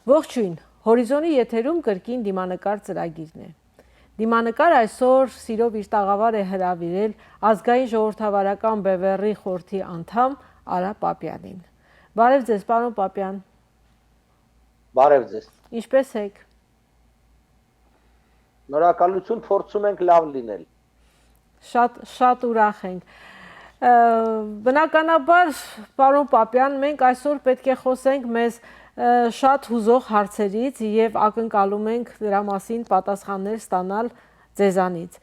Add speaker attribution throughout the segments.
Speaker 1: Ողջույն, Հորիզոնի եթերում կրկին դիմանկար ծրագիրն է։ Դիմանկար այսօր սիրով իր տաղավար է հրավիրել ազգային ժողովրդավարական բևեռի խորհրդի անդամ Արա Պապյանին։ Բարև ձեզ, պարոն Պապյան։
Speaker 2: Բարև ձեզ։
Speaker 1: Ինչպե՞ս եք։
Speaker 2: Շնորհակալություն, փորձում ենք լավ լինել։
Speaker 1: Շատ ուրախ ենք։ Բնականաբար, պարոն Պապյան, մենք այսօր պետք է խոսենք մեզ շատ հուզող հարցերից եւ ակնկալում ենք դրա մասին պատասխաններ ստանալ ձեզանից։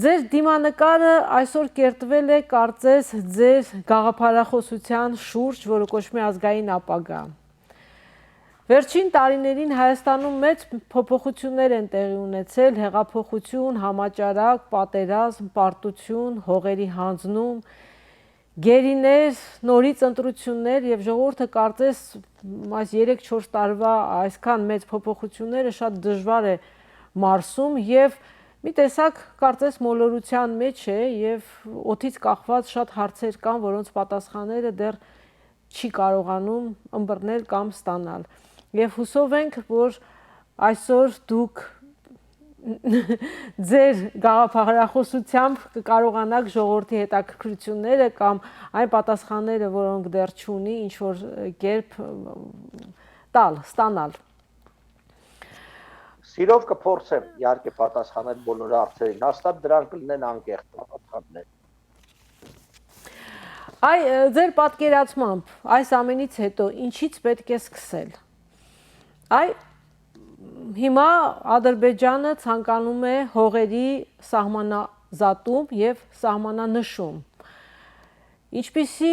Speaker 1: Ձեր դիմանկարը այսօր կերտվել է կարծես ձեր գաղափարախոսության շուրջ, որը կոչվում է ազգային ապագա։ Վերջին տարիներին Հայաստանում մեծ փոփոխություններ են տեղի ունեցել, հեղափոխություն, համաճարակ, պատերազմ, պարտություն, հողերի հանձնում, գերիներ, նորից ընտրություններ եւ ժողովուրդը կարծես այս 3-4 տարվա այսքան մեծ փոփոխությունները շատ դժվար է մարսում եւ մի տեսակ կարծես մոլորության մեջ է եւ օդից կախված շատ հարցեր կան, որոնց պատասխանները դեռ չի կարողանում ըմբռնել կամ ստանալ։ Եվ հուսով ենք, որ այսօր դուք ձեր գաղափարախոսությամբ կկարողանաք ժողովրդի հետաքրքրությունները կամ այն պատասխանները, որոնք դեռ չունի, ինչ որ կերպ ստանալ։
Speaker 2: Սիրով կփորձեմ իհարկե պատասխանել բոլոր հարցերին, հաստատ դրանք կլինեն անկեղծ պատասխաններ։
Speaker 1: Ձեր պատկերացմամբ այս ամենից հետո ինչից պետք է սկսել։ Հիմա Ադրբեջանը ցանկանում է հողերի սահմանազատում եւ սահմանանշում։ Ինչպիսի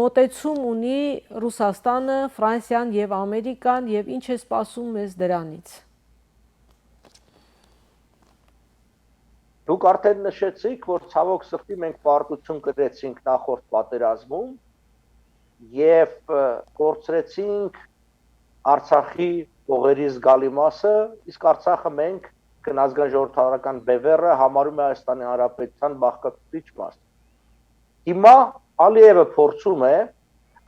Speaker 1: մոտեցում ունի Ռուսաստանը, Ֆրանսիան եւ Ամերիկան եւ ինչ է սպասում մեզ դրանից։
Speaker 2: Դուք արդեն նշեցիք, որ ցավոք սրտի մենք պարտություն կրեցինք նախորդ պատերազմում եւ կորցրեցինք Արցախի հողերի զգալի մասը, իսկ Արցախը մենք ազգային ժողովրդավարական բևեռը համարում է Հայաստանի Հանրապետության բաղկացուցիչ մաս։ Հիմա Ալիևը փորձում է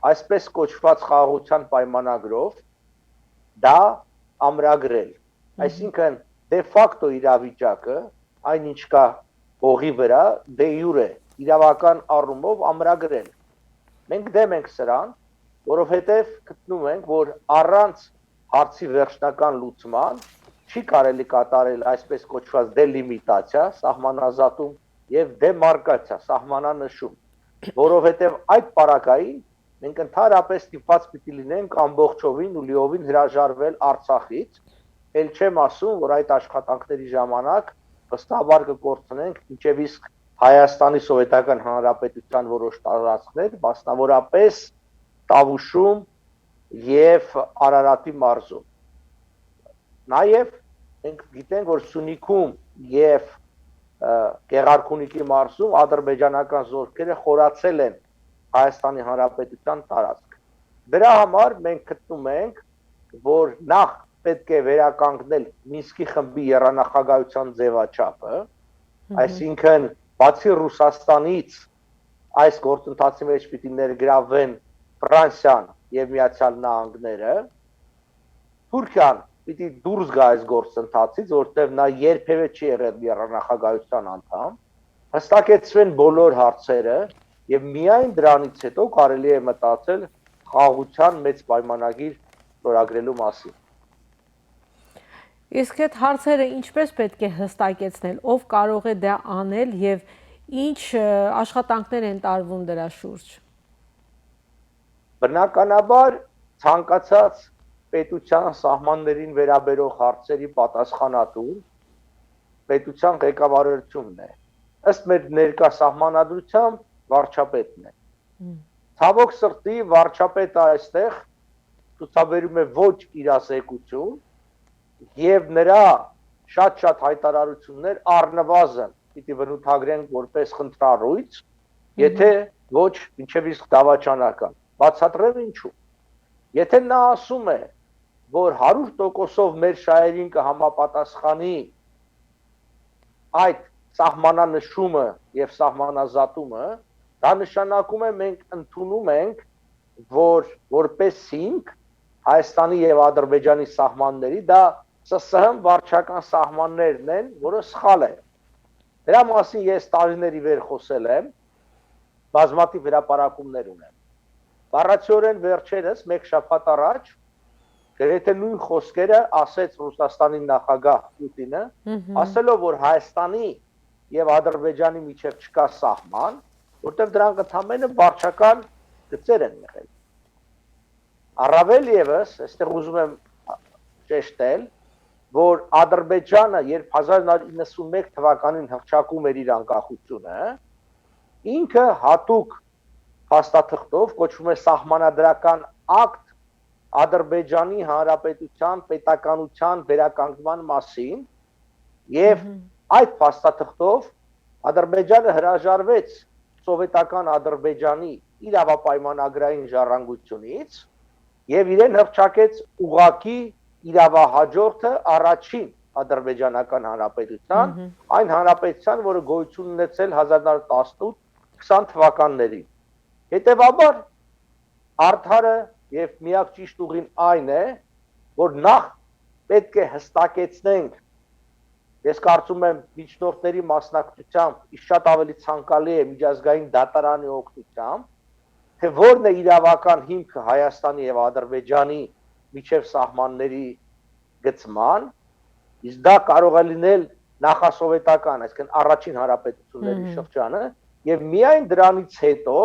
Speaker 2: այսպես կոչված խաղաղության պայմանագրով դա ամրագրել, այսինքն դե ֆակտո իրավիճակը, այնինչ կա հողի վրա, դե յուրե իրավական առումով ամրագրել։ Մենք դեմ ենք սրան, որովհետև գտնում ենք, որ առանց հարցի վերջնական լուծման չի կարելի կատարել այսպես կոչված դելիմիտացիա, սահմանազատում եւ դեմարկացիա, սահմանանշում, որովհետև այդ պարագային մենք ընդհանրապես ստիպված պիտի լինենք ամբողջովին ու լիովին հրաժարվել Արցախից, ել չեմ ասում, որ այդ աշխատանքների ժամանակ վստահաբար կկորցնենք մինչև իսկ Հայաստանի Սովետական Հանրապետության որոշ տարածքներ, մասնավորապես Տավուշում եւ Արարատի մարզում։ Նաեւ մենք գիտենք, որ Սյունիքում եւ Գեղարքունիքի մարզում ադրբեջանական զորքերը խորացել են Հայաստանի Հանրապետության տարածք։ Դրա համար մենք գտնում ենք, որ նախ պետք է վերականգնել Մինսկի խմբի եռանախագահության ձևաչափը, այսինքն բացի Ռուսաստանից այս գործընթացի մեջ պիտի ներգրավվեն Ֆրանսիան եւ Միացյալ Նահանգները, Թուրքիան պիտի դուրս գա այս գործընթացից, որտեղ նա երբևէ չի եղել եռանախագահության անդամ, հստակեցվեն բոլոր հարցերը եւ միայն դրանից հետո կարելի է մտածել խաղաղության մեծ պայմանագիր ստորագրելու մասին։
Speaker 1: Իսկ այդ հարցերը ինչպես պետք է հստակեցնել, ով կարող է դա անել եւ ինչ աշխատանքներ են տարվում դրա շուրջ։
Speaker 2: Բնականաբար ցանկացած պետության սահմաններին վերաբերող հարցերի պատասխանատուն պետության ղեկավարությունն է։ Ըստ մեր ներկա սահմանադրությամբ վարչապետն է։ Ցավոք սրտի վարչապետը այստեղ ցուցաբերում է ոչ իրազեկություն եւ նրա շատ հայտարարություններ առնվազն պիտի բնութագրենք որպես խնդրառույց, եթե ոչ մինչև իսկ դավաճանական։ Բացատրեմ ինչու։ Եթե նա ասում է, որ 100%-ով մեր շահերին կհամապատասխանի այդ սահմանանշումը եւ սահմանազատումը, դա նշանակում է մենք ընդունում ենք, որ որպես հիմք Հայաստանի եւ Ադրբեջանի սահմանների, դա ՍՍՀ վարչական սահմաններն են, որը սխալ է։ Դրա մասին ես տարիների վեր խոսել եմ, բազմաթիվ հրապարակումներ ունեմ։ Բառացիորեն վերջերս մեկ շաբաթ առաջ գրեթե նույն խոսքերը ասեց Ռուսաստանի նախագահ Պուտինը, ասելով, որ Հայաստանի եւ Ադրբեջանի միջև չկա սահման, որտեղ դրանք ընդհանրապես վարչական գծեր են եղել։ Առավել եւս, այստեղ ուզում եմ ճեշտել, որ Ադրբեջանը, երբ 1991 թվականին հռչակում էր իր անկախությունը, ինքը հատուկ փաստաթղթով կոչվում է սահմանադրական ակտ Ադրբեջանի Հանրապետության պետականության վերականգնման մասին եւ այդ փաստաթղթով Ադրբեջանը հրաժարվեց սովետական Ադրբեջանի իրավապայմանագրային ժառանգությունից եւ իրեն հռչակեց ուղակի իրավահաջորդը առաջին ադրբեջանական հանրապետության, այն հանրապետության, որը գոյություն ունեցել 1918-20 թվականներին։ Հետևաբար արդարը եւ միակ ճիշտ ուղին այն է, որ նախ պետք է հստակեցնենք, ես կարծում եմ միջնորդների մասնակցությամբ շատ ավելի ցանկալի է միջազգային դատարանի օգնությամբ, թե որն է իրավական հիմքը Հայաստանի եւ Ադրբեջանի միջև սահմանների գծման, իսկ դա կարող է լինել նախասովետական, այսինքն առաջին հանրապետությունների շրջանը, եւ միայն դրանից հետո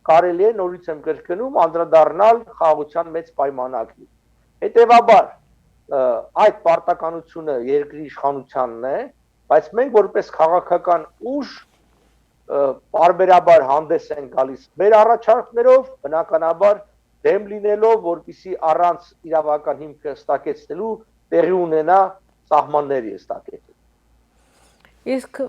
Speaker 2: կարելի է նորից եմ կրկնում անդրադառնալ խաղաղության մեծ պայմանագրին։ Հետևաբար այդ պարտականությունը երկրի իշխանությանն է, բայց մենք որպես քաղաքական ուժ պարբերաբար հանդես են գալիս մեր առաջարկներով, բնականաբար դեմ լինելով, որպեսզի առանց իրավական հիմքը հստակեցնելու տեղի ունենա սահմանների հստակեցումը։
Speaker 1: Իսկ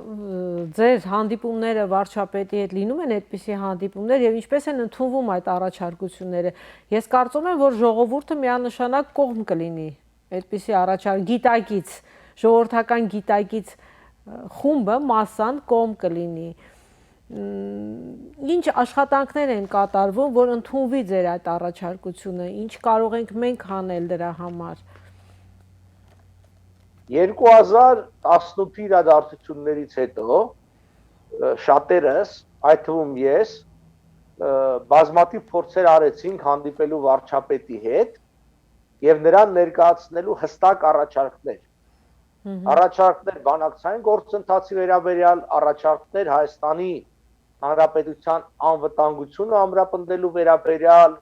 Speaker 1: ձեր հանդիպումները վարչապետի հետ լինում են այդպիսի հանդիպումներ եւ ինչպես են ընդունվում այդ առաջարկությունները։ Ես կարծում եմ, որ ժողովուրդը միանշանակ կողմ կլինի այդպիսի առաջարկ գիտակից, ժողովրդական գիտակից խումբը մասսան կողմ կլինի։ Ինչ աշխատանքներ են կատարվում, որ ընդունվի ձեր այդ առաջարկությունը, ինչ կարող ենք մենք անել դրա համար։
Speaker 2: 2018 իրադարձություններից հետո շատերս, այդ թվում ես, բազմաթիվ փորձեր արեցինք հանդիպելու վարչապետի հետ եւ նրան ներկայացնելու հստակ առաջարկներ։ Առաջարկներ բանակցային գործընթացի վերաբերյալ, առաջարկներ Հայաստանի Հանրապետության անվտանգությունը ամրապնդելու վերաբերյալ,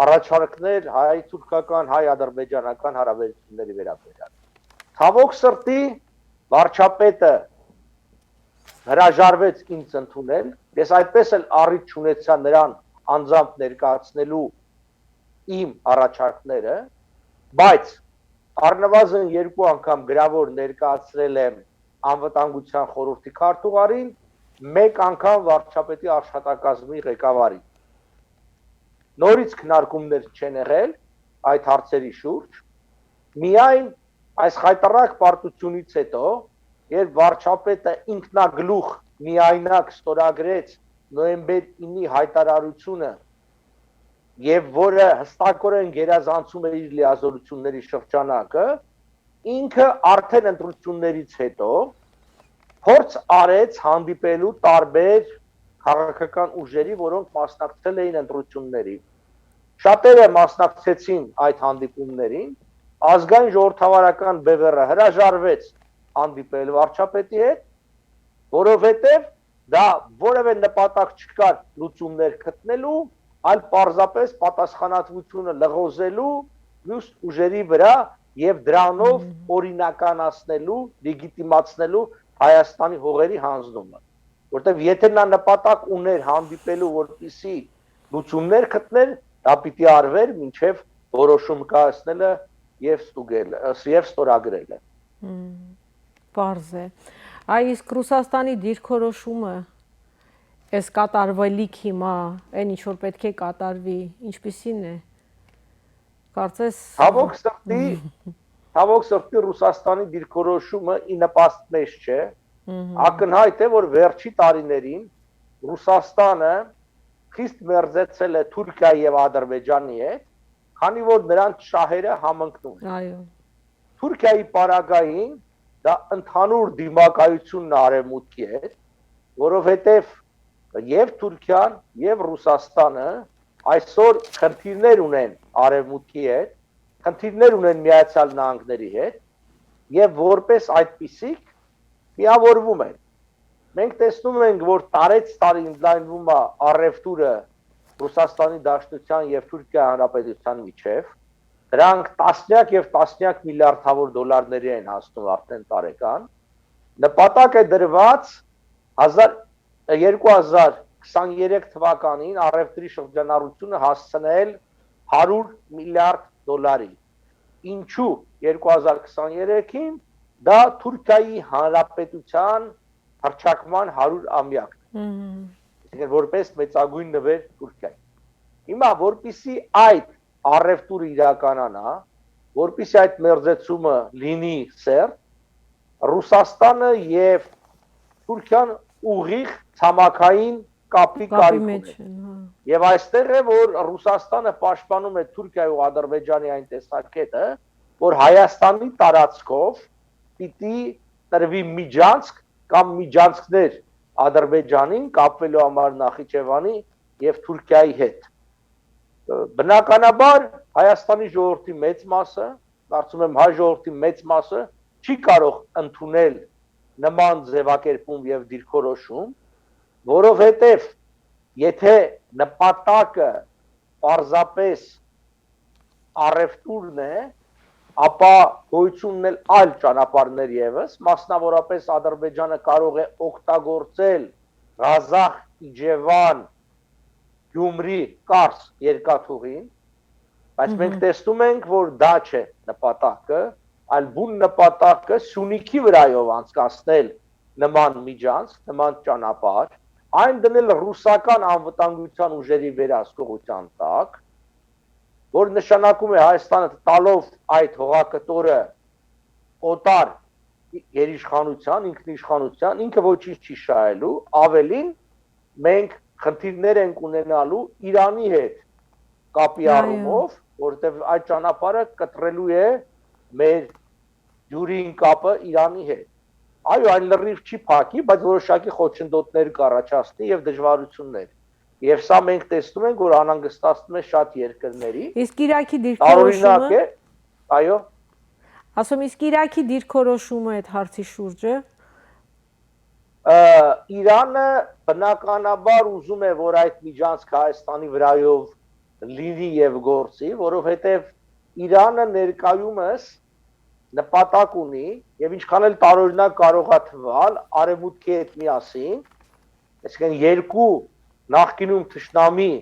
Speaker 2: առաջարկներ հայ-թուրքական, հայ-ադրբեջանական հարաբերությունների վերաբերյալ։ Ցավոք սրտի վարչապետը հրաժարվեց ինձ ընդունել, ես այդպես էլ առիթ չունեցա նրան անձամբ ներկայացնելու իմ առաջարկները, բայց առնվազն 2 անգամ գրավոր ներկայացրել եմ անվտանգության խորհրդի քարտուղարին, 1 անգամ վարչապետի աշխատակազմի ղեկավարին։ Նորից քննարկումներ չեն եղել այդ հարցերի շուրջ, միայն այս խայտառակ պարտությունից հետո, երբ վարչապետը ինքնագլուխ միայնակ ստորագրեց նոյեմբեր 9-ի հայտարարությունը եւ որը հստակորեն գերազանցում է իր լիազորությունների շրջանակը, ինքը արդեն ընտրություններից հետո փորձ արեց հանդիպելու տարբեր քաղաքական ուժերի, որոնք մասնակցել էին ընտրություններին։ Շատերը մասնակցեցին այդ հանդիպումներին, ազգային ժողովրդավարական բևեռը հրաժարվեց հանդիպել վարչապետի հետ, որովհետև դա որևէ նպատակ չկար լուծումներ գտնելու, այլ պարզապես պատասխանատվությունը լղոզելու մյուս ուժերի վրա եւ դրանով օրինականացնելու, լեգիտիմացնելու Հայաստանի հողերի հանձնումը, որտեղ եթե նա նպատակ ուներ հանդիպելու, որպեսզի լուծումներ գտնել, դա պիտի արվեր մինչև որոշում կայացնելը եւ ստուգելը, եւ ստորագրելը։
Speaker 1: Պարզ է։ Իսկ Ռուսաստանի դիրքորոշումը այս կատարվելիք հիմա, այն ինչ որ պետք է կատարվի, ինչպիսին է։ Կարծես Ցավոք սրտի Ռուսաստանի դիրքորոշումը ի նպաստ մեզ չէ, ակնհայտ է, որ վերջի տարիներին Ռուսաստանը խիստ մերձեցել է Թուրքիայի եւ Ադրբեջանի հետ
Speaker 2: քանի որ նրանց շահերը համընկնում են։
Speaker 1: Այո։
Speaker 2: Թուրքիայի պարագային դա ընդհանուր դիմակայությունն արևմուտքի հետ, որովհետև եւ Թուրքիան եւ Ռուսաստանը այսօր խնդիրներ ունեն արևմուտքի հետ, խնդիրներ ունեն Միացյալ Նահանգների հետ եւ որպես այդպիսիք միավորվում են։ Մենք տեսնում ենք, որ տարեցտարի ընդլայնվում է առևտուրը Ռուսաստանի Դաշնության եւ Թուրքիայի Հանրապետության միջև, դրանք տասնյակ եւ տասնյակ միլիարդավոր դոլարների են հասնում արդեն տարեկան։ Նպատակ է դրված 2023 թվականին առևտրի շրջանառությունը հասցնել 100 միլիարդ դոլարի։ Ինչու 2023-ին դա Թուրքիայի Հանրապետության հռչակման 100-ամյակն է, որպես մեծագույն նվեր Թուրքիայի։ Հիմա որպիսի այդ առևտուրը իրականանա, որպիսի այդ մերձեցումը լինի սերտ, Ռուսաստանը եւ Թուրքիան ուղիղ ցամաքային կապի կարիք ունեն։ Եվ այստեղ է, որ Ռուսաստանը պաշտպանում է Թուրքիայի ու Ադրբեջանի այն տեսակետը, որ Հայաստանի տարածքով պիտի տրվի միջանցք կամ միջանցքներ Ադրբեջանին կապվելու համար Նախիջևանի եւ Թուրքիայի հետ։ Բնականաբար Հայաստանի ժողովրդի մեծ մասը, կարծում եմ հայ ժողովրդի մեծ մասը չի կարող ընդունել նման ձևակերպում եւ դիրքորոշում, որովհետեւ եթե նպատակը պարզապես առևտուրն է, ապա գոյությունն էլ այլ ճանապարհներ եւս, մասնավորապես Ադրբեջանը կարող է օգտագործել Ղազախ, Իջևան, Գյումրի, Կարս երկաթուղին, բայց մենք տեսնում ենք, որ դա չէ նպատակը, այլ բուն նպատակը Սյունիքի վրայով անցկացնել նման միջանցք, նման ճանապարհ, այն դնել ռուսական անվտանգության ուժերի վերահսկողության տակ, որ նշանակում է Հայաստանը տալով այդ հողակտորը օտար գերիշխանության, ինքնիշխանության, ինքը ոչինչ չի շահելու, ավելին մենք խնդիրներ ենք ունենալու Իրանի հետ կապի առումով, որտեղ այդ ճանապարհը կտրելու է մեր ջուրին կապը Իրանի հետ։ Այո, այն լրիվ չի փակի, բայց որոշակի խոչընդոտներ կառաջացնի եւ դժվարություններ։ Եվ սա մենք տեսնում ենք, որ անհանգստացնում է շատ երկրների։
Speaker 1: Իսկ Իրաքի դիրքորոշումը,
Speaker 2: այո,
Speaker 1: ասում իսկ Իրաքի դիրքորոշումը այդ հարցի շուրջը
Speaker 2: Իրանը բնականաբար ուզում է, որ այդ միջանցքը Հայաստանի վրայով լինի եւ գործի, որովհետեւ Իրանը ներկայումս նպատակ ունի եւ ինչքան էլ տարօրինակ կարող է թվալ արևմուտքի հետ միասին, այսինքն երկու նախկինում թշնամի,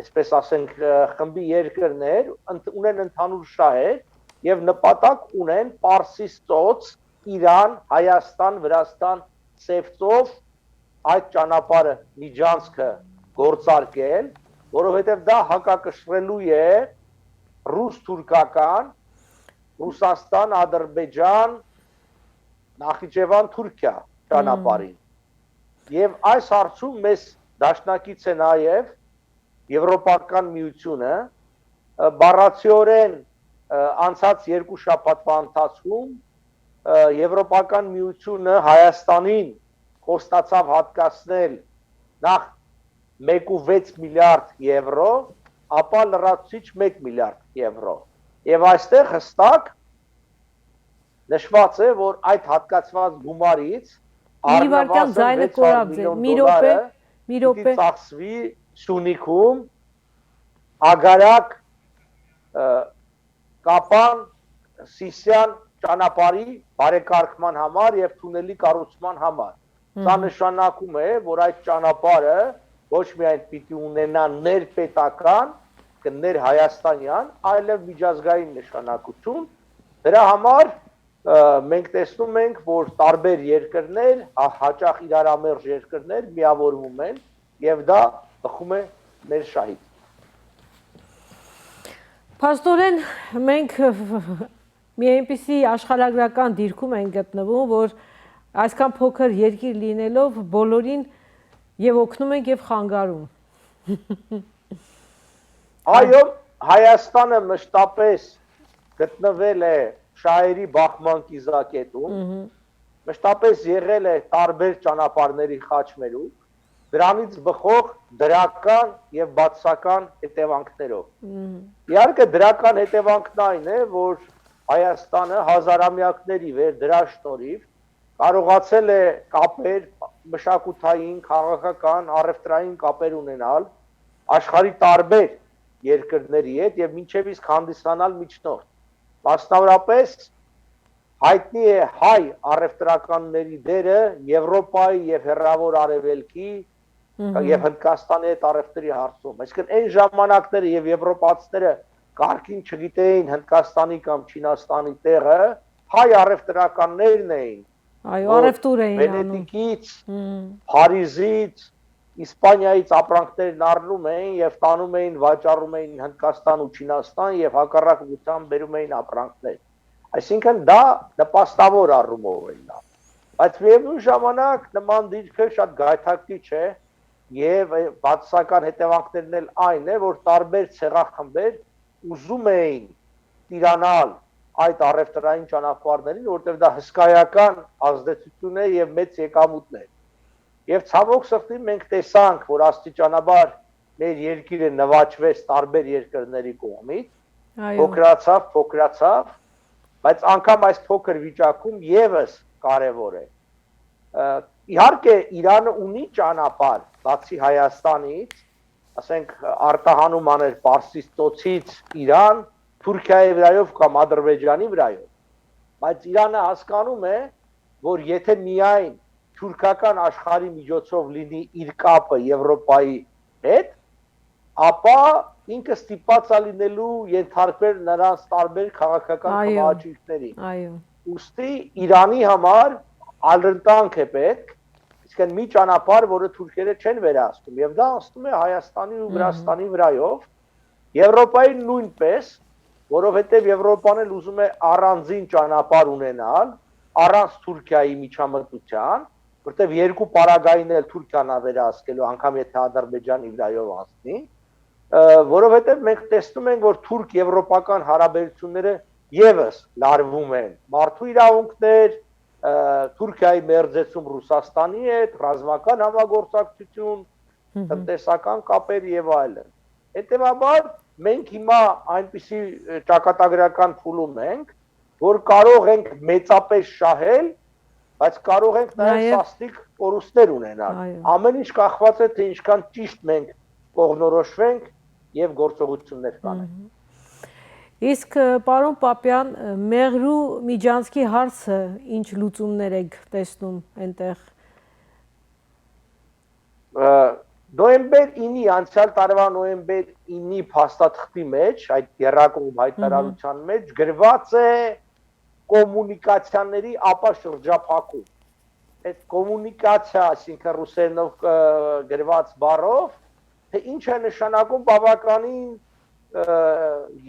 Speaker 2: այսպես ասենք, խմբի երկրներ ունեն ընդհանուր շահեր եւ նպատակ ունեն Պարսից ծոց, Իրան, Հայաստան, Վրաստան, Սևծով այդ ճանապարհը միջանցքը գործարկել, որովհետեւ դա հակակշռելու է ռուս-թուրքական, Ռուսաստան, Ադրբեջան, Նախիջևան, Թուրքիա ճանապարհին։ Եվ այս հարցում մեզ դաշնակից է նաև Եվրոպական միությունը, բառացիորեն անցած երկու շաբաթվա ընթացքում Եվրոպական միությունը Հայաստանին խոստացավ հատկացնել նախ 1.6 միլիարդ եվրո, ապա լրացուցիչ 1 միլիարդ եվրո։ Եվ այստեղ հստակ նշված է, որ այդ հատկացված գումարից
Speaker 1: առնվազն 600 միլիոն դոլարը
Speaker 2: ծախսվի Սյունիքում Ագարակ Կապան Սիսիան ճանապարհի բարեկարգման համար եւ թունելի կառուցման համար։ Սա նշանակում է, որ այդ ճանապարհը ոչ միայն պիտի ունենա ներպետական, ներհայաստանյան, այլև միջազգային նշանակություն։ Դրա համար մենք տեսնում ենք, որ տարբեր երկրներ, հաճախ իրարամերժ երկրներ միավորվում են եւ դա բխում է մեր շահից։
Speaker 1: Փաստորեն մենք մի այնպիսի աշխարհագրական դիրքում ենք գտնվում, որ այսքան փոքր երկիր լինելով բոլորին եւ օգնում ենք եւ խանգարում։
Speaker 2: Այո, Հայաստանը մշտապես գտնվել է շահերի բախման կիզակետում, մշտապես եղել է տարբեր ճանապարհների խաչմերուկ, դրանից բխող դրական եւ բացասական հետևանքներով։ Իհարկե դրական հետևանքն այն է, որ Հայաստանը հազարամյակների վեր դրա շնորհիվ կարողացել է կապեր մշակութային, քաղաքական, առևտրային կապեր ունենալ աշխարհի տարբեր երկրների հետ եւ մինչեւ իսկ հանդիսանալ միջնորդ։ Մասնավորապես հայտնի է հայ առևտրականների դերը Եվրոպայի եւ Հեռավոր Արևելքի եւ Հնդկաստանի հետ առևտրի հարցում։ Այսինքն այն ժամանակները եւ եվրոպացիները կարգին չգիտեին Հնդկաստանի կամ Չինաստանի տեղը, հայ առևտրականներն էին։
Speaker 1: Այո, առևտուր էին անում։
Speaker 2: Վենետիկից, Փարիզից, Իսպանիայից ապրանքներն առնում էին եւ տանում էին, վաճառում էին Հնդկաստան ու Չինաստան եւ հակառակ ուղղությամբ բերում էին ապրանքներ։ Այսինքն դա նպաստավոր առումով է նա։ Բայց միևնույն ժամանակ նման դիրքը շատ գայթակղիչ է եւ բացասական հետևանքներն էլ այն է, որ տարբեր ցեղախմբեր ուզում էին տիրանալ այդ առևտրային ճանապարհներին, որտեղ դա հսկայական ազդեցություն է եւ մեծ եկամուտն է։ Եվ ցավոք սրտի մենք տեսանք, որ աստիճանաբար մեր երկիրը նվաճվեց տարբեր երկրների կողմից, փոքրացավ, բայց անգամ այս փոքր վիճակում եւս կարեւոր է։ Իհարկե Իրանը ունի ճանապարհ, բացի Հայաստանից, ասենք արտահանում աներ Պարսից ծոցից Իրան, Թուրքիայի վրայով կամ Ադրբեջանի վրայով, բայց Իրանը հասկանում է, որ եթե միայն թուրքական աշխարհի միջոցով լինի իր կապը Եվրոպայի հետ, ապա ինքը ստիպված է լինելու ենթարկվել նրանց տարբեր քաղաքական խմաճույքների։ Այո։ Ուստի Իրանի համար ալրընտանք է պետք, իսկ մի ճանապարհ, որը թուրքերը չեն վերահսկում, եւ դա անցնում է Հայաստանի ու Վրաստանի վրայով, Եվրոպայի նույնպես, որովհետեւ Եվրոպան էլ ուզում է առանձին ճանապարհ ունենալ, առանց Թուրքիայի միջամտության, որտեղ երկու պարագային էլ Թուրքիան է վերահսկելու, անգամ եթե Ադրբեջանի վրայով անցնի, որովհետև մենք տեսնում ենք, որ թուրք-եվրոպական հարաբերությունները եւս լարվում են։ Մարդու իրավունքներ, Թուրքիայի մերձեցում Ռուսաստանի հետ, ռազմական համագործակցություն, տնտեսական կապեր եւ այլն։ Հետևաբար մենք հիմա այնպիսի ճակատագրական փուլում ենք, որ կարող ենք մեծապես շահել, բայց կարող ենք նաև սաստիկ կորուստներ ունենալ։ Ամեն ինչ կախված է, թե ինչքան ճիշտ մենք կողմնորոշվենք եւ գործողություններ կանենք։
Speaker 1: Իսկ պարոն Պապյան, Մեղրու Միջանցքի հարցը ինչ լուծումներ եք տեսնում այնտեղ։
Speaker 2: Նոյեմբեր 9-ի անցյալ տարվա նոյեմբեր 9-ի փաստաթղթի մեջ, այդ երրակողմ հայտարարության մեջ գրված է կոմունիկացիաների ապաշրջափակում։ Այդ կոմունիկացիա, այսինքն ռուսերենով գրված բառով, թե ինչ է նշանակում բավականին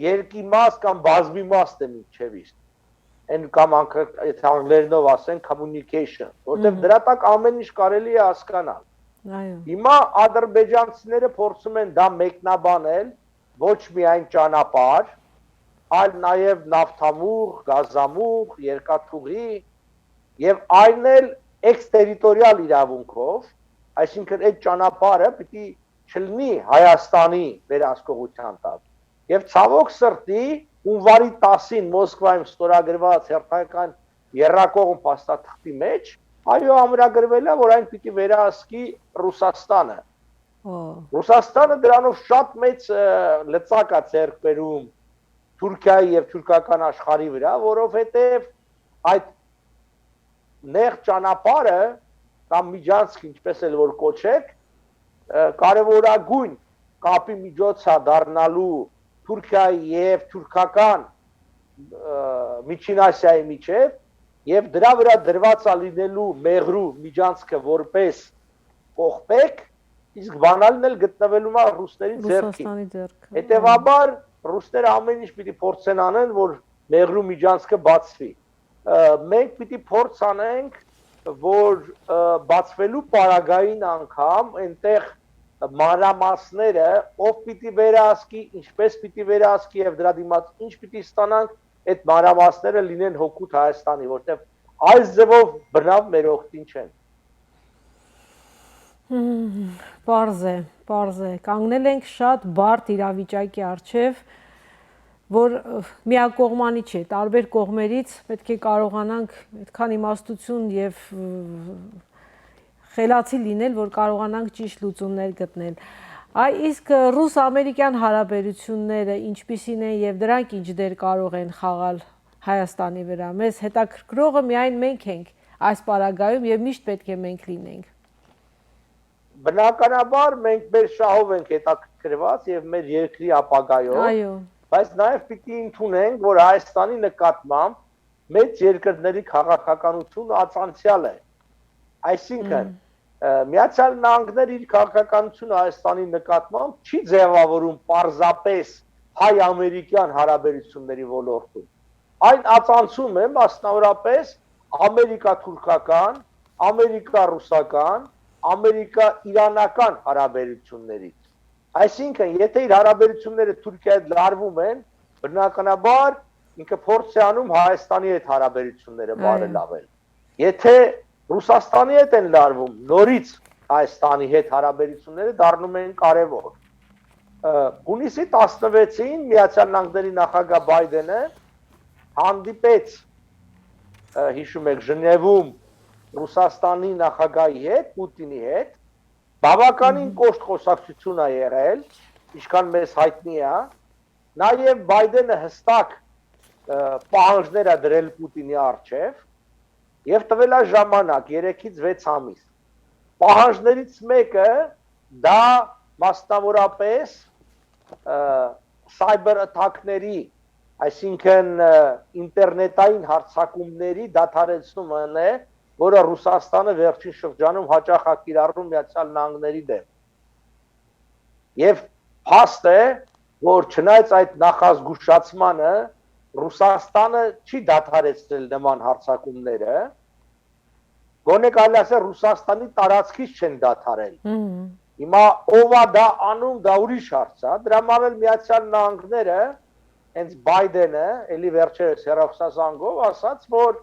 Speaker 2: երկիմաստ կամ բազմիմաստ է մինչև իսկ։ Այն կամ եթե անգլերենով ասեն communication, որտեղ դրա տակ ամեն ինչ կարելի է հասկանալ։ Հիմա ադրբեջանցիները փորձում են դա մեկնաբանել ոչ միայն ճանապարհ, այլ նաև նավթամուղ, գազամուղ, երկաթուղի եւ այն էլ էքստերիտորիալ իրավունքով, այսինքն այդ ճանապարհը պիտի չլինի Հայաստանի վերահսկողության տակ։ Եվ ցավոք սրտի հունվարի 10-ին Մոսկվայում ստորագրված հերթական երրակողմ փաստաթղթի մեջ այո ամրագրվել է, որ այն պիտի վերահսկի Ռուսաստանը։ Ռուսաստանը դրանով շատ մեծ լծակ է ձեռք բերում Թուրքիայի եւ թուրքական աշխարհի վրա, որովհետեւ այդ նեղ ճանապարհը կամ միջանցք, ինչպես էլ որ կոչեք, կարևորագույն կապի միջոց է դառնալու Թուրքիայի եւ թուրքական Միջին Ասիայի միջեւ եւ դրա վրա դրված է լինելու Մեղրու միջանցքը որպես կողպեք, իսկ բանալին էլ գտնվելու է ռուսների ձեռքին։ Հետևաբար ռուսները ամեն ինչ պիտի փորձեն անեն, որ Մեղրու միջանցքը բացվի։ Մենք պիտի փորձ անենք, որ բացվելու պարագային անգամ այնտեղ մանրամասները ով պիտի վերահսկի, ինչպես պիտի վերահսկի եւ դրա դիմաց ինչ պիտի ստանանք, այդ մանրամասները լինեն հոգուտ Հայաստանի, որտեղ այս ձևով բնավ մեր օգտին չեն։
Speaker 1: Պարզ է, կանգնել ենք շատ բարդ իրավիճակի առջև, որ միակողմանի չէ, տարբեր կողմերից պետք է կարողանանք այդքան իմաստություն եւ խելացի լինել, որ կարողանանք ճիշտ լուծումներ գտնել։ Իսկ ռուս-ամերիկյան հարաբերությունները ինչպիսին են եւ դրանք ինչ դեր կարող են խաղալ Հայաստանի վրա։ Մեզ հետաքրքրողը միայն մենք ենք այս պարագայում եւ միշտ պետք է մենք լինենք։
Speaker 2: Բնականաբար մենք մեր շահով ենք հետաքրքրված եւ մեր երկրի ապագայով։
Speaker 1: Այո։
Speaker 2: Բայց նաեւ պիտի ընդունենք, որ Հայաստանի նկատմամբ մեծ երկրների քաղաքականությունը ացանցիալ է։ Այսինքն Միացյալ Նահանգները իր քաղաքականությունը Հայաստանի նկատմամբ չի ձևավորում պարզապես հայ-ամերիկյան հարաբերությունների ոլորտում։ Այն ացանցում է մասնավորապես ամերիկա-թուրքական, ամերիկա-ռուսական, ամերիկա-իրանական հարաբերություններից։ Այսինքն, եթե իր հարաբերությունները Թուրքիայի հետ լարվում են, բնականաբար ինքը փորձ է անում Հայաստանի հետ հարաբերությունները բարելավել։ Եթե Ռուսաստանի հետ են լարվում, նորից Հայաստանի հետ հարաբերությունները դառնում են կարևոր։ Հունիսի 16-ին Միացյալ Նահանգների նախագահ Բայդենը հանդիպեց, հիշում եք, Ժնևում Ռուսաստանի նախագահի հետ, Պուտինի հետ, բավականին կոշտ խոսակցություն է եղել, ինչքան մեզ հայտնի է, նաև Բայդենը հստակ պահանջներ է դրել Պուտինի առջև եւ տվել է ժամանակ 3-ից 6 ամիս։ Պահանջներից մեկը դա մասնավորապես cyber attack-ների, այսինքն ինտերնետային հարձակումների դադարեցումն է, որը Ռուսաստանը վերջին շրջանում հաճախ է կիրառում Միացյալ Նահանգների դեմ։ Եվ փաստ է, որ չնայած այդ նախազգուշացմանը Ռուսաստանը չի դադարեցրել նման հարձակումները, գոնե կարելի ասել Ռուսաստանի տարածքից չեն դադարել։ Հիմա ով է դա անում, դա ուրիշ հարց է, դրա համար էլ Միացյալ Նահանգները, հենց Բայդենը, էլի վերջերս հեռախոսազանգով ասաց, որ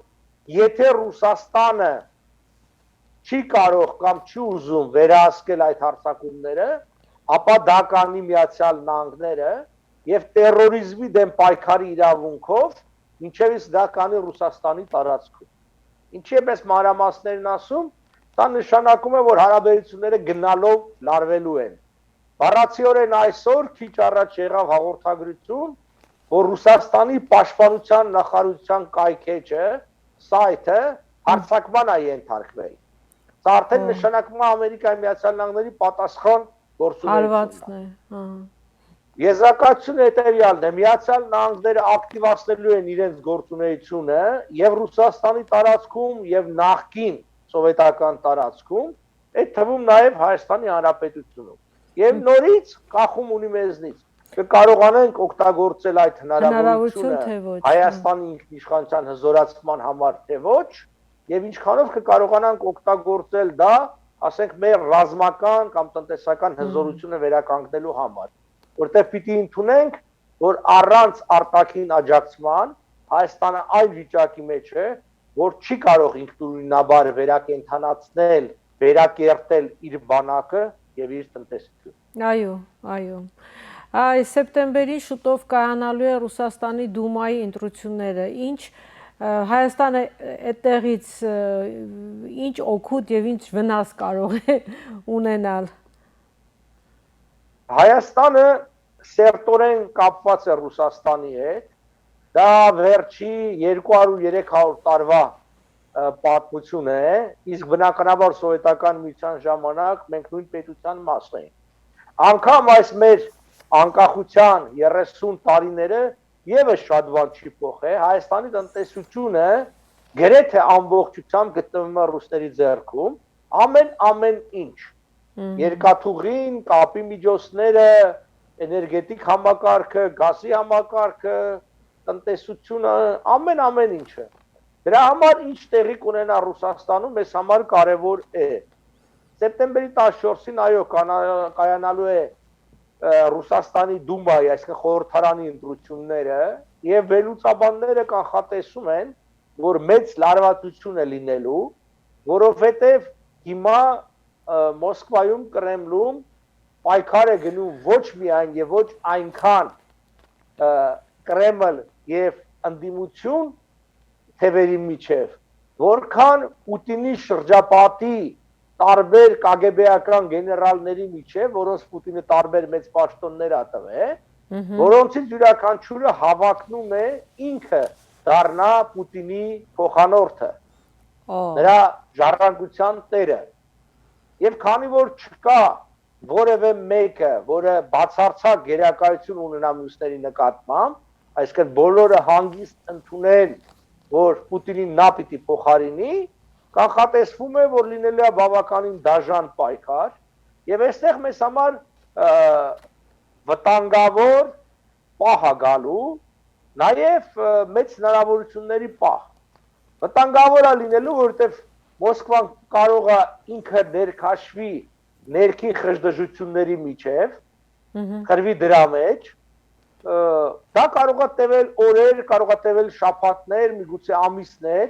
Speaker 2: եթե Ռուսաստանը չի կարող կամ չի ուզում վերահսկել այդ հարձակումները, ապա դա կանի Միացյալ Նահանգները եւ terrorizmi դեմ պայքարի իրավունքով ինչեւս դա կանի Ռուսաստանի տարածքում։ Ինչի է պես մանրամասներն ասում, դա նշանակում է, որ հարաբերությունները գնալով լարվելու են։ Բառացիորեն այսօր քիչ առաջ եղավ հաղորդագրություն, որ Ռուսաստանի պաշտպանության նախարարության կայքեջը, սայթը հարձակման է ենթարկվել։ Սա արդեն նշանակում է Ամերիկայի Միացյալ Նահանգների պատասխան գործունեությունն է։ Եզրակացությունը հետևյալն է, Միացյալ Նահանգները ակտիվացնելու են իրենց գործունեությունը եւ Ռուսաստանի տարածքում եւ նախկին սովետական տարածքում, այդ թվում նաեւ Հայաստանի Հանրապետությունում։ Եւ նորից կախում ունի մեզնից, կկարողանանք օգտագործել այդ հնարավորությունը Հայաստանի ինքնիշխանության հզորացման համար թե ոչ, եւ ինչքանով կկարողանանք օգտագործել դա, ասենք մեր ռազմական կամ տնտեսական հզորությունը վերականգնելու համար, որտեղ պիտի ընդունենք, որ առանց արտաքին աջակցման Հայաստանը այն վիճակի մեջ է, որ չի կարող ինքնուրույնաբար վերակենդանացնել, վերակերտել իր բանակը եւ իր տնտեսությունը։
Speaker 1: Այո։ Այս սեպտեմբերին շուտով կայանալու է Ռուսաստանի Դումայի ընտրությունները։ Ինչ Հայաստանը այդտեղից ինչ օգուտ եւ ինչ վնաս կարող է ունենալ։
Speaker 2: Հայաստանը սերտորեն կապված է Ռուսաստանի հետ, դա վերջի 200-300 տարվա պատմություն է, իսկ բնականաբար սովետական միության ժամանակ մենք նույն պետության մաս էինք։ Անգամ այս մեր անկախության 30 տարիները եւս շատ բան չի փոխել, Հայաստանի տնտեսությունը գրեթե ամբողջությամբ գտնվում է ռուսների ձեռքում, ամեն ինչ երկաթուղին, կապի միջոցները, էներգետիկ համակարգը, գազի համակարգը, տնտեսությունը, ամեն ինչը։ Դրա համար ինչ տեղի կունենա Ռուսաստանում, մեզ համար կարևոր է։ սեպտեմբերի 14-ին այո կայանալու է Ռուսաստանի Դումայի, այսինքն խորհրդարանի ընտրությունները եւ վերլուծաբանները կանխատեսում են, որ մեծ լարվածություն է լինելու, որովհետեւ հիմա Մոսկվայում Կրեմլում պայքար է գնում ոչ միայն եւ ոչ այնքան Կրեմլ եւ ընդդիմություն թևերի միջև, որքան Պուտինի շրջապատի տարբեր կագեբեական գեներալների միջև, որոնց Պուտինը տարբեր մեծ պաշտոններ ա տվել, որոնցից յուրաքանչյուրը հավակնում է ինքը դառնա Պուտինի փոխանորդը, նրա ժառանգության տերը։ Եվ քանի որ չկա որևէ մեկը, որը բացարձակ գերակայություն ունենա մյուսների նկատմամբ, այսինքն բոլորը հանգիստ ընդունել, որ Պուտինին նա պիտի փոխարինի, կանխատեսվում է, որ լինելու է բավականին դաժան պայքար, եւ այստեղ մեզ համար վտանգավոր պահ է գալու, նաեւ մեծ հնարավորությունների պահ։ Վտանգավոր է լինելու, որովհետեւ Մոսկվան կարող է ինքը ներքաշվի ներքին խժդժությունների միջև, խրվի դրա մեջ, դա կարող է տևել օրեր, կարող է տևել շաբաթներ, միգուցե ամիսներ,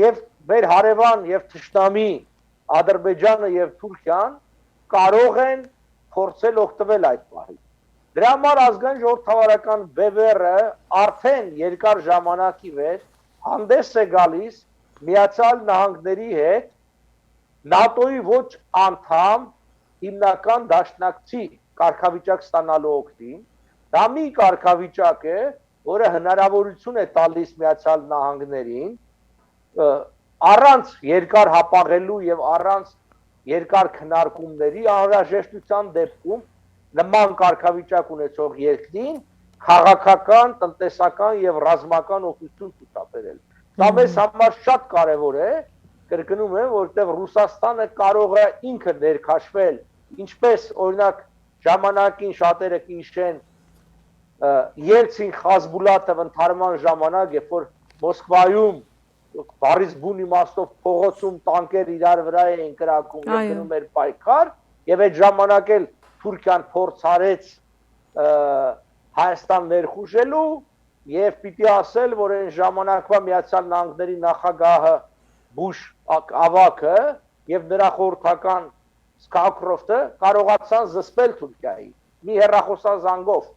Speaker 2: եւ մեր հարևան եւ թշնամի Ադրբեջանը եւ Թուրքիան կարող են փորձել օգտվել այդ պահից։ Դրա համար ազգային ժողովրդավարական բևեռը արդեն երկար ժամանակի վեր հանդես է գալիս Միացյալ Նահանգների հետ ՆԱՏՕ-ի ոչ անդամ հիմնական դաշնակցի կարգավիճակ ստանալու օգտին, դա մի կարգավիճակ է, որը հնարավորություն է տալիս Միացյալ Նահանգներին առանց երկար հապաղելու եւ առանց երկար քննարկումների անհրաժեշտության դեպքում նման կարգավիճակ ունեցող երկրին քաղաքական, տնտեսական եւ ռազմական օգնություն ցուցաբերել։ Դա մեզ համար շատ կարեւոր է, կրկնում եմ, որտեղ Ռուսաստանը կարող է ինքը ներքաշվել, ինչպես օրինակ ժամանակին շատերը կհիշեն Ելցին Խազբուլատով ընթարման ժամանակ, երբ որ Մոսկվայում բարից բուն իմաստով փողոցում տանկեր իրար վրա էին կրակում եւ գնում էր պայքար, եւ այդ ժամանակ էլ Թուրքիան փորձ արեց Հայաստան ներխուժելու եւ պիտի ասել, որ այն ժամանակվա Միացյալ Նահանգների նախագահը Բուշ ավակը եւ նրա խորհրդական Սկակրոֆտը կարողացան զսպել Թուրքիայի մի հեռախոսազանգով,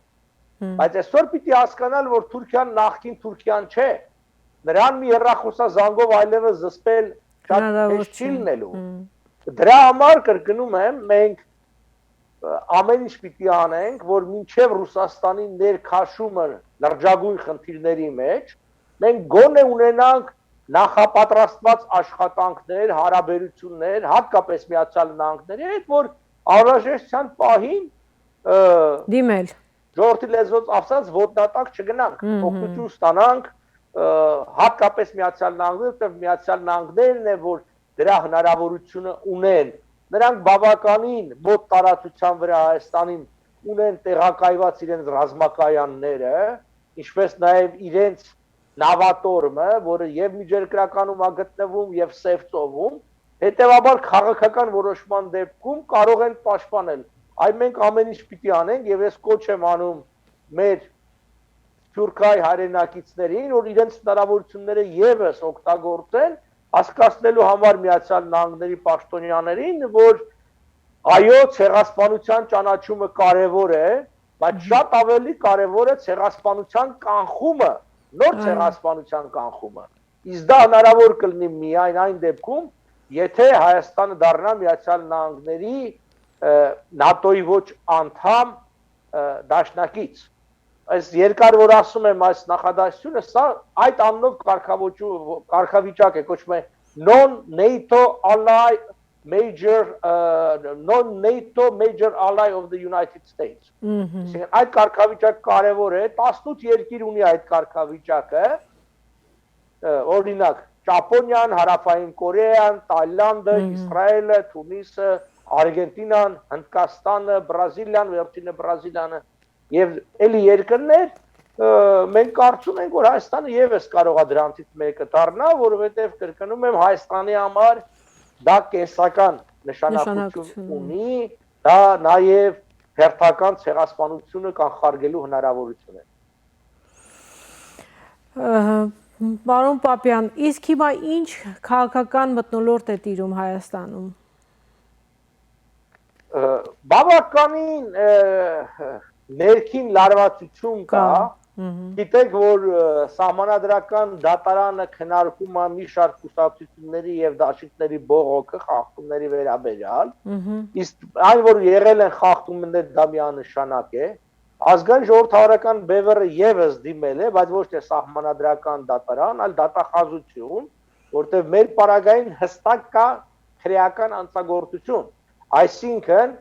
Speaker 2: բայց այսօր պիտի հասկանալ, որ Թուրքիան նախկին Թուրքիան չէ, նրան մի հեռախոսազանգով այլևս զսպել շատ հեշտ չի լինելու։ Դրա համար կրկնում եմ, մենք ամեն ինչ պիտի անենք, որ մինչև Ռուսաստանի ներքաշումը լրջագույն խնդիրների մեջ, մենք գոնե ունենանք նախապատրաստված աշխատանքներ, հարաբերություններ, հատկապես Միացյալ Նահանգների հետ, որ անհրաժեշտության պահին
Speaker 1: դիմել
Speaker 2: ժողովրդի լեզվով ասած ոտնատակ չգնանք, օգնություն ստանանք, հատկապես Միացյալ Նահանգները, որտեղ Միացյալ Նահանգներն է, որ դրա հնարավորությունը ունեն, նրանք բավականին մոտ տարածության վրա Հայաստանին ունեն տեղակայված իրենց ռազմակայանները, ինչպես նաև իրենց նավատորմը, որը եւ միջերկրականում է գտնվում եւ Սևծովում, հետեւաբար քաղաքական որոշման դեպքում կարող են պաշտպանել։ Այ մենք ամեն ինչ պիտի անենք եւ ես կոչ եմ անում մեր Թուրքիայի հայրենակիցներին, որ իրենց հնարավորությունները եւս օգտագործեն, հասկացնելու համար Միացյալ Նահանգների պաշտոնյաներին, որ այո, ցեղասպանության ճանաչումը կարևոր է, բայց շատ ավելի կարևոր է ցեղասպանության կանխումը, նոր ցեղասպանության կանխումը։ Իսկ դա հնարավոր կլինի միայն այն դեպքում, եթե Հայաստանը դառնա Միացյալ Նահանգների ՆԱՏՕ-ի ոչ անդամ դաշնակից։ Այս երկար որ ասում եմ այս նախադասությունը, սա այդ անունով կարգավիճակ է, կոչվում է non-NATO ally non-NATO major ally of the United States։ Այդ կարգավիճակ կարևոր է, 18 երկիր ունի այդ կարգավիճակը, օրինակ Ճապոնիան, Հարավային Կորեան, Թայլանդը, Իսրայելը, Թունիսը, Արգենտինան, Հնդկաստանը, Բրազիլիան, վերջինը Բրազիլիանը եւ էլի երկրներ, մենք կարծում ենք, որ Հայաստանը եւս կարող է դրանցից մեկը դառնա, որովհետեւ կրկնում եմ Հայաստանի համար դա կենսական նշանակություն ունի, դա նաև հերթական ցեղասպանությունը կանխարգելու հնարավորություն է։
Speaker 1: Պարոն Պապյան, իսկ հիմա ինչ քաղաքական մթնոլորտ է տիրում Հայաստանում։
Speaker 2: Բավականին ներքին լարվածություն կա, գիտեք, որ սահմանադրական դատարանը քննարկում է մի շարք կուսակցությունների եւ դաշինքների բողոքը խախտումների վերաբերյալ, իսկ այն որ եղել են խախտումներ դա միանշանակ է, ազգային ժողովրդավարական բևեռը եւս դիմել է, բայց ոչ թե սահմանադրական դատարան, այլ դատախազություն, որտեղ մեր պարագային հստակ կա քրեական անձնագործություն, այսինքն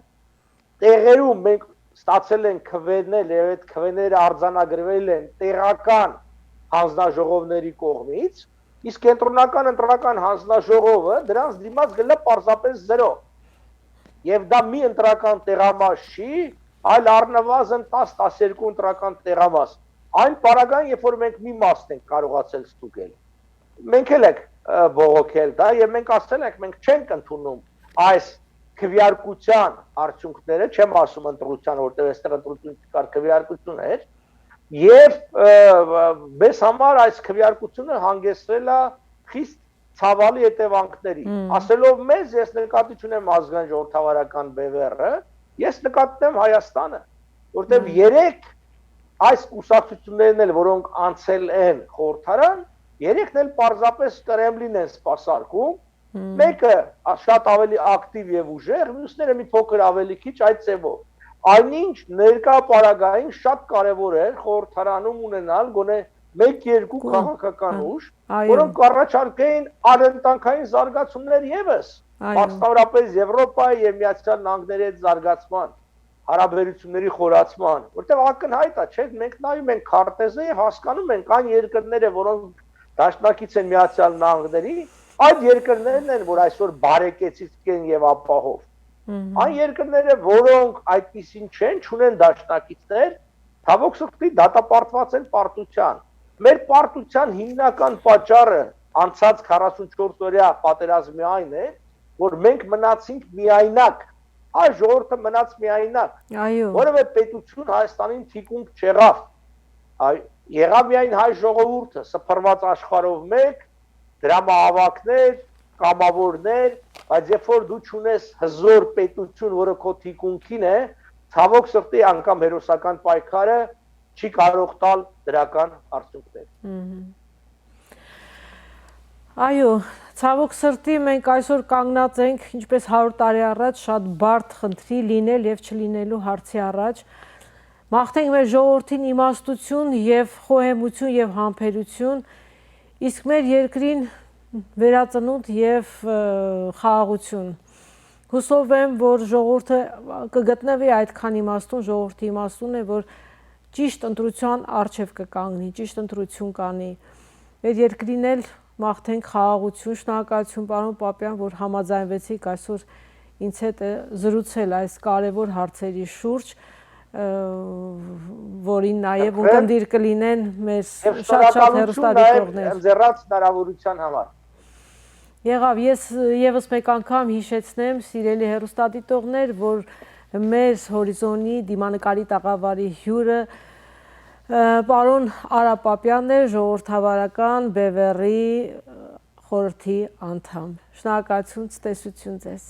Speaker 2: տեղերում մենք ստացել են քվեներ եւ այդ քվեները արձանագրվել են տեղական հանձնաժողովների կողմից, իսկ կենտրոնական ընտրական հանձնաժողովը դրանց դիմաց գլը պարզապես 0 եւ դա մի ընտրական տեղամաս չի, այլ առնվազն 10-12 ընտրական տեղամաս, այն պարագան, երբ որ մենք մի մասն ենք կարողացել ստուգել, մենք էլ ենք բողոքել դա եւ մենք ասել ենք, մենք չենք ընդունում այս քվեարկության արդյունքները, չեմ ասում ընտրության, որտեղ այստեղ ընտրություն չկար, քվեարկություն էր, եւ մեզ համար այս քվեարկությունը հանգեցրել է խիստ ցավալի հետևանքների։ Ասելով մեզ, ես նկատի չունեմ ազգային ժողովրդավարական բևեռը, ես նկատում եմ Հայաստանը, որտեղ 3 այս կուսակցություններն էլ, որոնք անցել են խորհրդարան, 3-ն էլ պարզապես Կրեմլին են սպասարկում, մեկը շատ ավելի ակտիվ եւ ուժեղ, մյուսները մի փոքր ավելի քիչ այդ ծևով։ Այնինչ ներկա պարագային շատ կարեւոր է խորհրդարանում ունենալ գոնե 1-2 քաղաքական ուժ, որոնք կառաջարկեին անընտանքային զարգացումներ եւս, մասնավորապես Եվրոպայի եւ Միացյալ Նահանգների հետ զարգացման, հարաբերությունների խորացման, որտեղ ակնհայտ է, չէ՞, մենք նայում ենք քարտեզը եւ հասկանում ենք այն երկրները, որոնք դաշնակից են Միացյալ Նահանգների, այդ երկրներն են, որ այսօր բարեկեցիկ են եւ ապահով։ Այն երկրները, որոնք այդպեսին չեն, չունեն դաշնակիցներ, ցավոք սրտի դատապարտված են պարտության։ Մեր պարտության հիմնական պատճառը անցած 44 օրյա պատերազմի այն է, որ մենք մնացինք միայնակ, այս ժողովուրդը մնաց միայնակ, որովհետեւ պետություն Հայաստանին թիկունք չեղավ, եղավ միայն հայ ժողովուրդը, սփռված աշխարհով մեկ, դրամահավաքներ, կամավորներ, բայց երբ որ դու չունես հզոր պետություն, որը քո թիկունքին է, ցավոք սրտի անգամ հերոսական պայքարը չի կարող տալ դրական արդյունքներ։
Speaker 1: Այո, ցավոք սրտի մենք այսօր կանգնած ենք, ինչպես 100 տարի առաջ, շատ բարդ խնդրի լինել եւ չլինելու հարցի առաջ։ Մաղթենք մեր ժողովրդին իմաստություն եւ խոհեմություն եւ համբերություն, իսկ մեր երկրին վերածնունդ եւ խաղաղություն։ Հուսով եմ, որ ժողովուրդը կգտնվի այդքան իմաստուն, ժողովրդի իմաստուն է, որ ճիշտ ընտրության առջև կկանգնի, ճիշտ ընտրություն կանի։ Մեր երկրին էլ մաղթենք խաղաղություն, շնորհակալություն պարոն Պապյան, որ համաձայնվեցիք այսօր ինձ հետ զրուցել այս կարևոր հարցերի շուրջ, որին նաև ունկնդիր կլինեն մեր շատ հեռուստադիտողներ։
Speaker 2: Ձեռած հնարավորության համար։
Speaker 1: Եղավ, ես եւս մեկ անգամ հիշեցնեմ, սիրելի հեռուստադիտողներ, որ մեր հորիզոնի դիմանկարի տաղավարի հյուրը պարոն Արա Պապյանն է, ժողովրդավարական բևեռի խորհրդի անդամ։ Շնորհակալություն, ցտեսություն ձեզ։